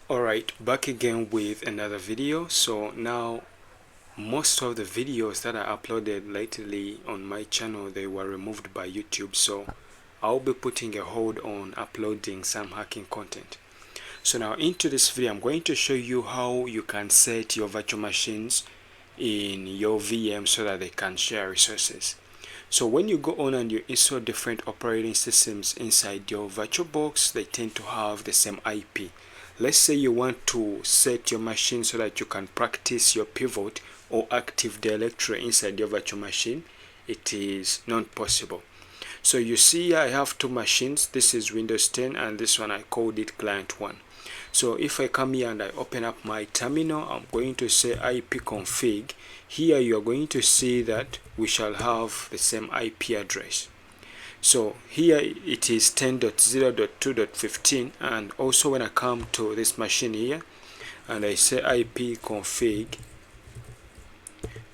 Alright, back again with another video. So now most of the videos that I uploaded lately on my channel, they were removed by YouTube, so I'll be putting a hold on uploading some hacking content. So now into this video, I'm going to show you how you can set your virtual machines in your VM so that they can share resources. So when you go on and you install different operating systems inside your VirtualBox, they tend to have the same IP. Let's say you want to set your machine so that you can practice your pivot or Active Directory inside your virtual machine. It is not possible. So you see here I have two machines. This is Windows 10 and this one I called it Client 1. So if I come here and I open up my terminal, I'm going to say ipconfig. Here you are going to see that we shall have the same IP address. So here it is 10.0.2.15, and also when I come to this machine here and I say ipconfig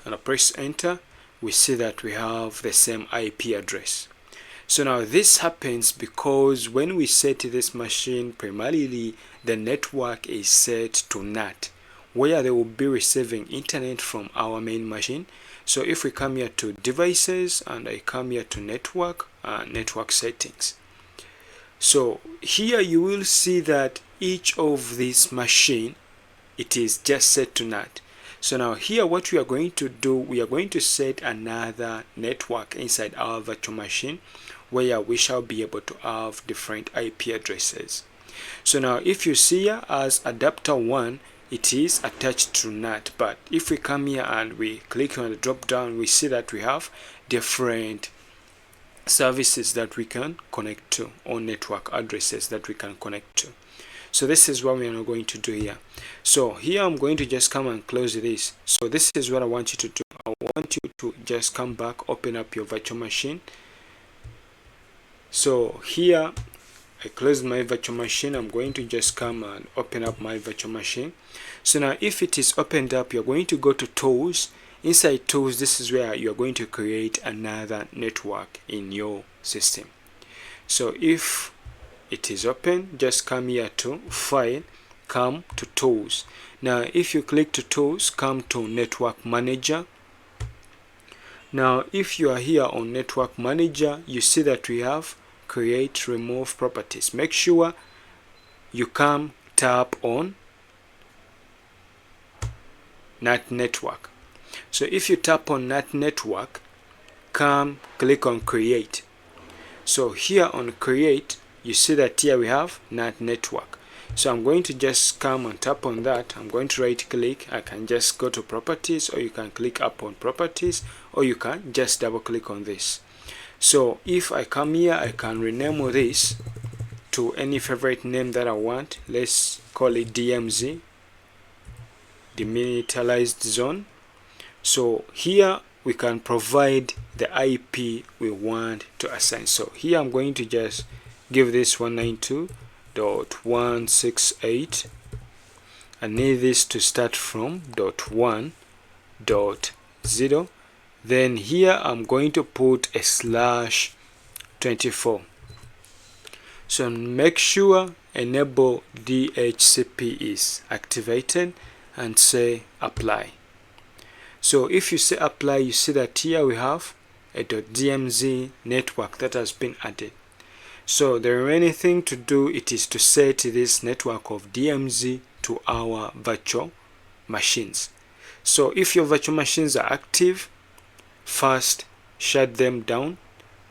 and I press enter, we see that we have the same IP address. So now this happens because when we set this machine, primarily the network is set to NAT, where they will be receiving internet from our main machine. So if we come here to devices and I come here to network settings, so here you will see that each of these machine, it is just set to NAT. So now here what we are going to do, we are going to set another network inside our virtual machine where we shall be able to have different IP addresses. So now if you see here as adapter 1, it is attached to NAT, but if we come here and we click on the drop down, we see that we have different services that we can connect to, or network addresses that we can connect to. So this is what we are now going to do here. So here I'm going to just come and close this. So this is what I want you to do. I want you to just come back, open up your virtual machine. So here I closed my virtual machine. I'm going to just come and open up my virtual machine. So now if it is opened up, you're going to go to tools. Inside tools, this is where you're going to create another network in your system. So if it is open, just come here to file, come to tools. Now if you click to tools, come to network manager. Now if you are here on network manager, you see that we have create remove properties. Make sure you come tap on NAT network. So if you tap on NAT network, come click on create. So here on create, you see that here we have NAT network. So I'm going to just come and tap on that. I'm going to right click. I can just go to properties, or you can click up on properties, or you can just double click on this. So if I come here, I can rename this to any favorite name that I want. Let's call it DMZ, demilitarized zone. So here we can provide the IP we want to assign. So here I'm going to just give this 192.168. I need this to start from .1.0. Then here I'm going to put a /24. So make sure enable DHCP is activated and say apply. So if you say apply, you see that here we have a .dmz network that has been added. So the remaining thing to do, it is to set this network of DMZ to our virtual machines. So if your virtual machines are active, first shut them down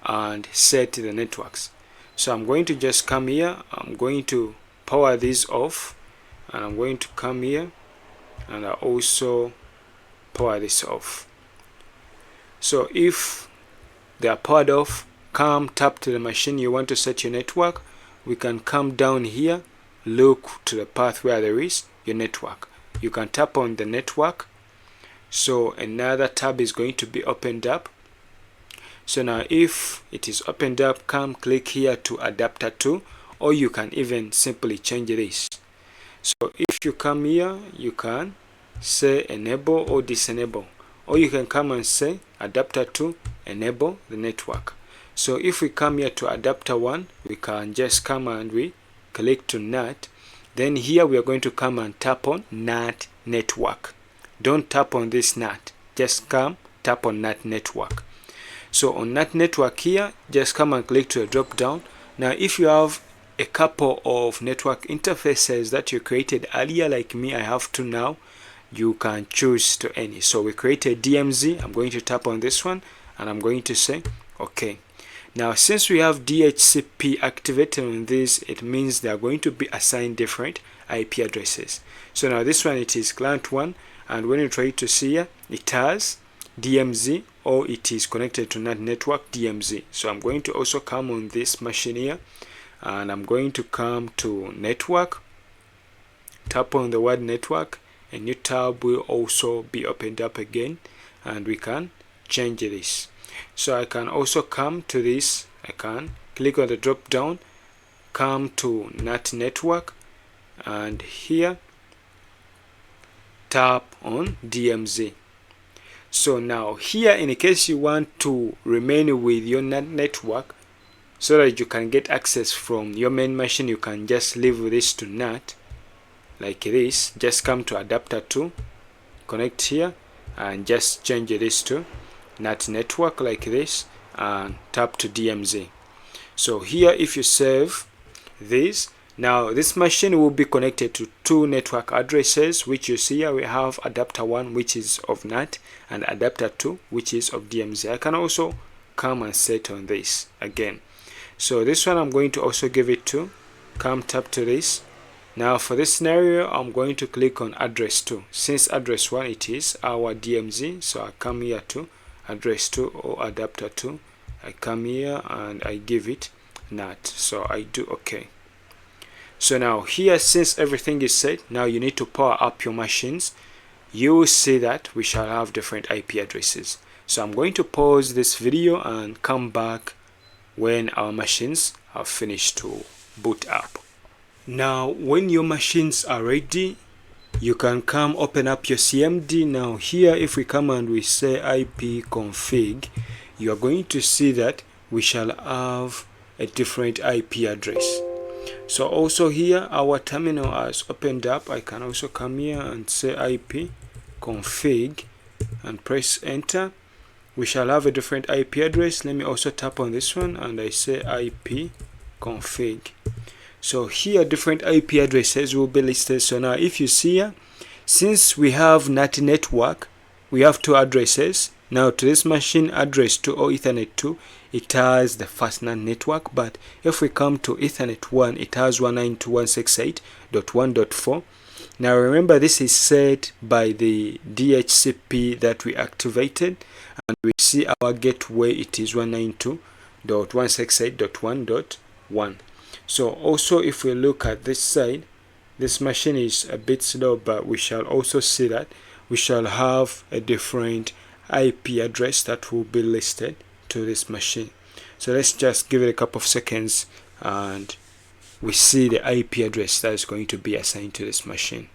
and set the networks. So I'm going to just come here, I'm going to power these off, and I'm going to come here and I also power this off. So if they are powered off, come tap to the machine you want to set your network. We can come down here, look to the path where there is your network. You can tap on the network. So another tab is going to be opened up. So now if it is opened up, come click here to adapter 2, or you can even simply change this. So if you come here, you can say enable or disable, or you can come and say adapter 2 enable the network. So if we come here to adapter 1, we can just come and we click to NAT, Then here we are going to come and tap on NAT network. Don't tap on this NAT, just come tap on NAT network. So on NAT network here, just come and click to a drop down. Now if you have a couple of network interfaces that you created earlier, like me, I have two now, you can choose to any. So we created DMZ. I'm going to tap on this one and I'm going to say okay. Now since we have DHCP activated on this, it means they are going to be assigned different IP addresses. So now this one, it is client 1, and when you try to see here, it has DMZ, or it is connected to NAT network DMZ. So I'm going to also come on this machine here and I'm going to come to network, tap on the word network. A new tab will also be opened up again and we can change this. So I can also come to this, I can click on the drop down, come to NAT network, and here tap on DMZ. So now here, in case you want to remain with your NAT network so that you can get access from your main machine, you can just leave this to NAT like this. Just come to adapter 2, connect here, and just change this to NAT network like this and tap to DMZ. So here, if you save this, now this machine will be connected to two network addresses, which you see here. We have adapter 1, which is of NAT, and adapter 2, which is of DMZ. I can also come and set on this again. So this one I'm going to also give it to, come tap to this. Now for this scenario, I'm going to click on address 2. Since address 1, it is our DMZ, so I come here to address 2 or adapter 2. I come here and I give it NAT. So I do okay. So now here, since everything is set, now you need to power up your machines. You will see that we shall have different IP addresses. So I'm going to pause this video and come back when our machines have finished to boot up. Now when your machines are ready, you can come open up your CMD. Now here, if we come and we say IP config, you are going to see that we shall have a different IP address. So also here, our terminal has opened up. I can also come here and say IP config and press enter. We shall have a different IP address. Let me also tap on this one and I say IP config. So here, different IP addresses will be listed. So now if you see here, since we have NAT network, we have two addresses. Now to this machine, address 2 or Ethernet 2, it has the first NAT network, but if we come to Ethernet 1, it has 192.168.1.4. Now remember, this is set by the DHCP that we activated, and we see our gateway, it is 192.168.1.1. So also if we look at this side, this machine is a bit slow, but we shall also see that we shall have a different IP address that will be listed to this machine. So let's just give it a couple of seconds and we see the IP address that is going to be assigned to this machine.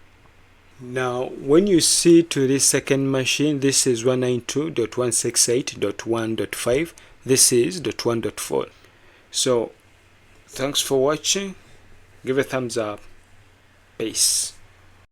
Now when you see to this second machine, this is 192.168.1.5, this is .1.4. So thanks for watching, give a thumbs up, peace.